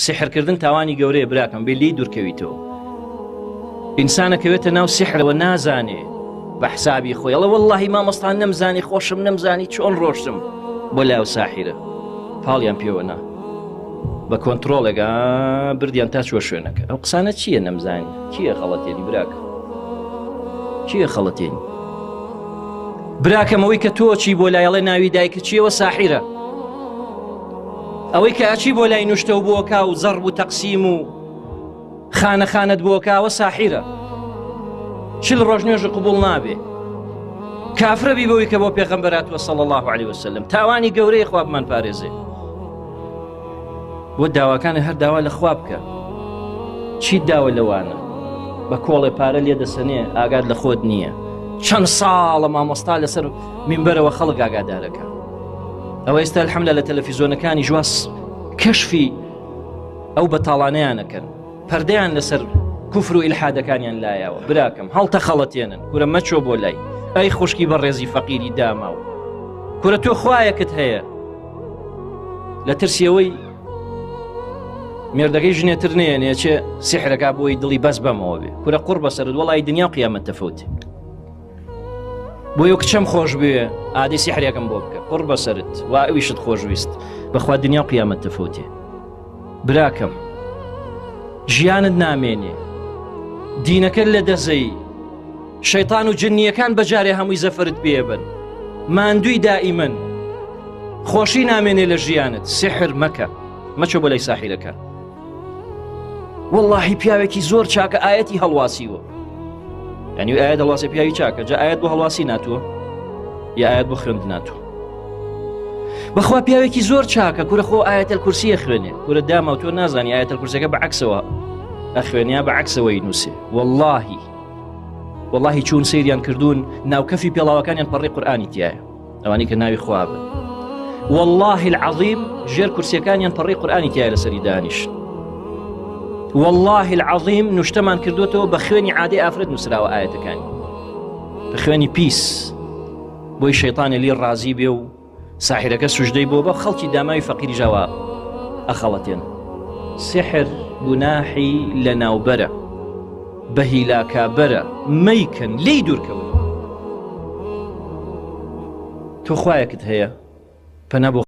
سحرکردن تاوانی گەورەیە براکەم بێ لی دوورکەویتەوە. ئینسانەکەوێتە ناو سحرەوە نازانێ بە حسابی خۆی ئەڵێ وەڵڵاهی مامۆستان نەمزانی خۆشم نەمزانی چۆن ڕۆشتم بۆ لاو ساحیرە پاڵیان پێوەنا بە کۆنتڕۆڵێکە بردیان تا چوە شوێنەکە. ئەو قسانە چییە نەمزانی؟ چییە خەڵەتێنی براکە؟ چییە خەڵەتێنی؟ براکەمەوەی کە تۆ چی بۆ لایەڵێ ناوی دایکە چیەوە ساحیرە. ئەوەی کە ئاچی بۆ لای نوشتە و بۆکا و زەڕب و تەقسیم و خانە خانت بۆکاوە ساحیرە. چل ڕۆژ نوێژە قبوڵ نابێ. کافرە بی بەوەی کە بۆ پێغەمبەراتوە صلی الله عليه وسلم. تاوانی گەورەی خوا بمان پارێزێ. وە داواکانە هەر داوا لە خوا بکە. چی داوە لەوانە؟ بە کۆڵێ پارە لێ دەسەنێ ئاگاد لە خۆت نییە. چەند ساڵە مامۆستا لەسەر مینبەرەوە خەڵک ئاگادارەکە. ئەوە ئێستا الحەمدە لە تەلەڤیزۆنەکانی جواس کەشفی ئەو بەتاڵانەیانەکەن، پەردەیان لەسەر کوفر و ئیلحادەکانیان لایەوە. براکەم هەڵتە خەڵەتێنن، کورە مەچۆ بۆ لای ئەی خوشکی بە ڕێزی فەقیری داماوە. کورە تۆ خوایەکت هەیە لە ترسیەوەی مێردەکەی ژنێتر نێنێ چێ سحرەکە بۆی دڵی بەس بەمەوە بێ. کورە قوڕ بەسەرت وەڵی دنیا و قیامەت تەفەوتێ. بۆ یۆ کچەم خۆش بێ ئادەی سحرێکم بۆ بکە قوڕ بەسەرت وا ئەویشت خۆشویست بەخوا دنیا و قیامەت تەفەوتێ. براکەم ژیانت نامێنێ، دینەکە لە دەزەی، شەیطان و جنیەکان بەجارێ هەمووی زەفرت پێبن، ماندووی دائیمەن، خۆشی نامێنێ لە ژیانت. سحر مەکە، مەچۆ بۆ لای ساحیرەکە. وەڵڵاهی پیاوێکی زۆر چاکە ئاەتی هەڵواسیوە. یعنی ئاەت هەڵواسی پیاوی چاکە، جا ئاەت بۆ هەڵواسی ناتووە یا ئاەت بۆ خوێند ناتووە. بەخوا پیاوێکی زۆر چاکە، کورە خۆ ئاەتەل کورسیە خوێنێ، کورە داما و تۆ نازانی ئاەتەل کورسەکە بەعەکسەوە ئەخوێنیا بەعەکسەوەی نووسێ. وەڵڵاهی چوون سەیریان کردوون ناوکەفی پێڵاوەکانیان پەڕی قورئانی تایە، ئەوانی کە ناوی خوا بن. والله العظیم ژێر کورسیەکانیان پەڕی قورئانی تایە لەسەری دانیشت. والله العظیم نوشتەمان کردوێتەوە بە خوێنی عادەی ئافرەت نووسراوە ئاەتەکانی، بە خوێنی پیس، بۆی شەیطانە لێ ڕازی بێ و ساحیرەکە سوژدەی بۆ بە خەڵکی داماوی فەقیری ژاوا ئەخەڵەتێن. سحر گوناحی لە ناوبەرە، بە هیلاکابەرە، مەیکەن لێی دوورکەون. تۆ خوایەکت هەیە پەنا بۆ